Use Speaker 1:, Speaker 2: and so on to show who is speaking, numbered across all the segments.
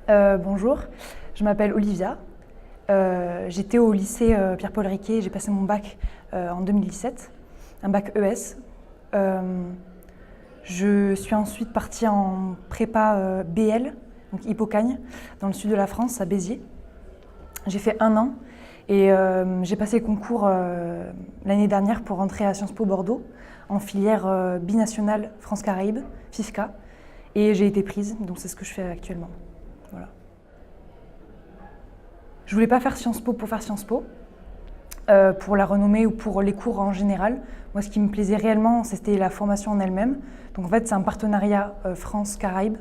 Speaker 1: Bonjour, je m'appelle Olivia. J'étais au lycée Pierre-Paul Riquet, j'ai passé mon bac en 2017, un bac ES. Je suis ensuite partie en prépa BL, donc Hippocagne, dans le sud de la France, à Béziers. J'ai fait 1 an et j'ai passé le concours l'année dernière pour rentrer à Sciences Po Bordeaux en filière binationale France-Caraïbes, FIFCA, et j'ai été prise, donc c'est ce que je fais actuellement. Voilà. Je voulais pas faire Sciences Po pour faire Sciences Po, pour la renommée ou pour les cours en général. Moi, ce qui me plaisait réellement, c'était la formation en elle-même. Donc en fait, c'est un partenariat France-Caraïbes,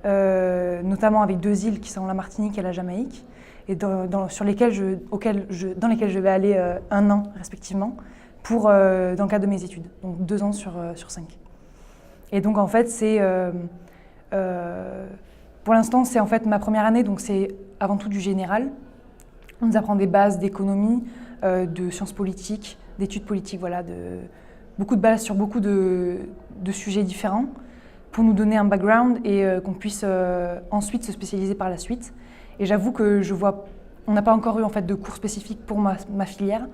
Speaker 1: notamment avec 2 îles qui sont la Martinique et la Jamaïque, et dans lesquelles je vais aller 1 an respectivement, dans le cadre de mes études, donc 2 ans sur 5. Et donc en fait, pour l'instant, c'est en fait ma première année, donc c'est avant tout du général. On nous apprend des bases d'économie, de sciences politiques, d'études politiques, voilà, beaucoup de bases sur beaucoup de sujets différents pour nous donner un background et qu'on puisse ensuite se spécialiser par la suite. Et j'avoue que on n'a pas encore eu en fait de cours spécifiques pour ma filière,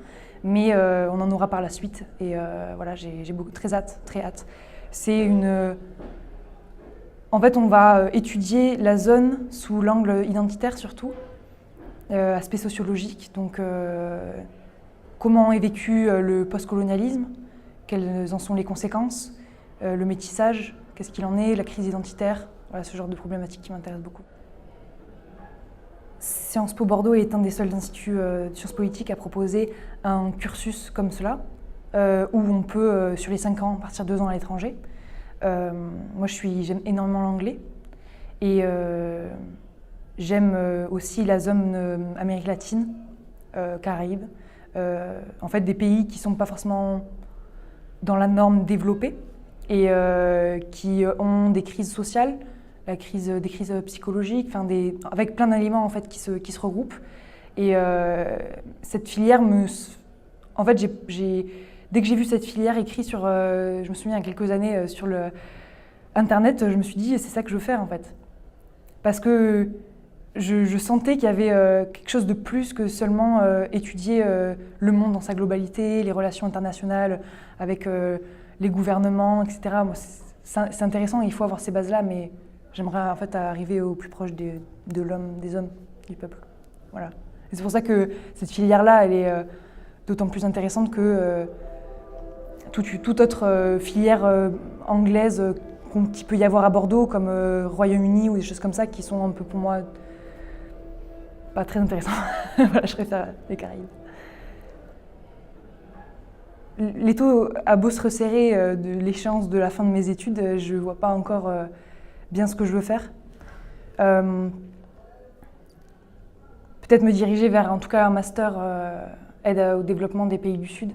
Speaker 1: mais on en aura par la suite. Et voilà, j'ai très hâte. En fait, on va étudier la zone sous l'angle identitaire surtout, aspect sociologique, donc comment est vécu le postcolonialisme, quelles en sont les conséquences, le métissage, qu'est-ce qu'il en est, la crise identitaire, voilà ce genre de problématiques qui m'intéressent beaucoup. Sciences Po Bordeaux est un des seuls instituts de sciences politiques à proposer un cursus comme cela, où on peut, sur les 5 ans, partir 2 ans à l'étranger. Moi, j'aime énormément l'anglais et j'aime aussi la zone Amérique latine, Caraïbes, en fait des pays qui ne sont pas forcément dans la norme développée et qui ont des crises sociales, des crises psychologiques, avec plein d'éléments en fait qui se regroupent. Et cette filière en fait, dès que j'ai vu cette filière écrite je me souviens il y a quelques années sur Internet, je me suis dit c'est ça que je veux faire en fait. Parce que je sentais qu'il y avait quelque chose de plus que seulement étudier le monde dans sa globalité, les relations internationales avec les gouvernements, etc. Moi, c'est intéressant, il faut avoir ces bases-là, mais j'aimerais en fait arriver au plus proche de l'homme, des hommes, du peuple. Voilà. Et c'est pour ça que cette filière-là, elle est d'autant plus intéressante que toute autre filière anglaise qu'il peut y avoir à Bordeaux, comme Royaume-Uni ou des choses comme ça, qui sont un peu pour moi pas très intéressantes. Voilà, je préfère les Caraïbes. L'étau a beau se resserrer de l'échéance de la fin de mes études, je ne vois pas encore bien ce que je veux faire. Peut-être me diriger vers en tout cas un master aide au développement des pays du Sud.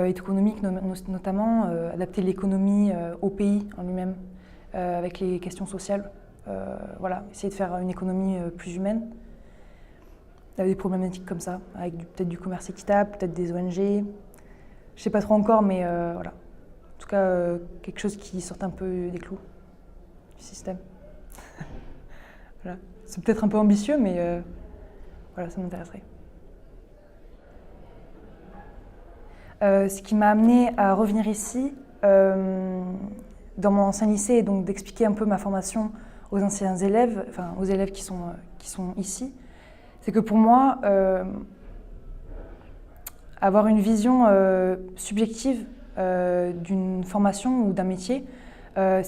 Speaker 1: Économique notamment, adapter l'économie au pays en lui-même, avec les questions sociales. Voilà, essayer de faire une économie plus humaine. Il y a des problématiques comme ça, avec peut-être du commerce équitable, peut-être des ONG. Je ne sais pas trop encore, mais voilà. En tout cas, quelque chose qui sorte un peu des clous du système. Voilà. C'est peut-être un peu ambitieux, mais voilà, ça m'intéresserait. Ce qui m'a amenée à revenir ici, dans mon ancien lycée, et donc d'expliquer un peu ma formation aux anciens élèves, enfin aux élèves qui sont ici, c'est que pour moi, avoir une vision subjective d'une formation ou d'un métier, ça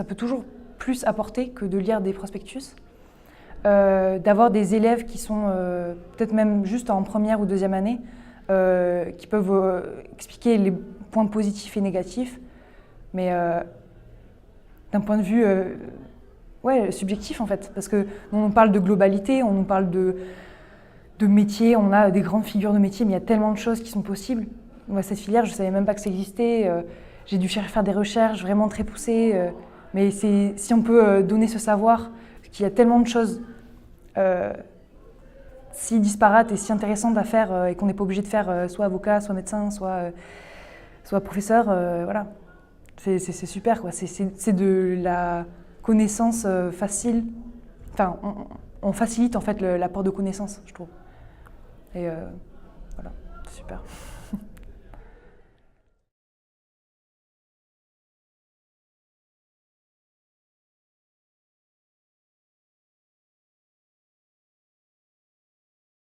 Speaker 1: peut toujours plus apporter que de lire des prospectus. D'avoir des élèves qui sont peut-être même juste en première ou deuxième année, qui peuvent expliquer les points positifs et négatifs, mais d'un point de vue subjectif en fait, parce que on parle de globalité, on nous parle de métiers, on a des grandes figures de métiers, mais il y a tellement de choses qui sont possibles. Moi, cette filière, je ne savais même pas que ça existait, j'ai dû faire des recherches vraiment très poussées, mais si on peut donner ce savoir, qu'il y a tellement de choses si disparates et si intéressantes à faire et qu'on n'est pas obligé de faire soit avocat, soit médecin, soit professeur, voilà. C'est super, quoi. C'est de la connaissance facile enfin, on facilite en fait l'apport de connaissances, je trouve. Et voilà, super.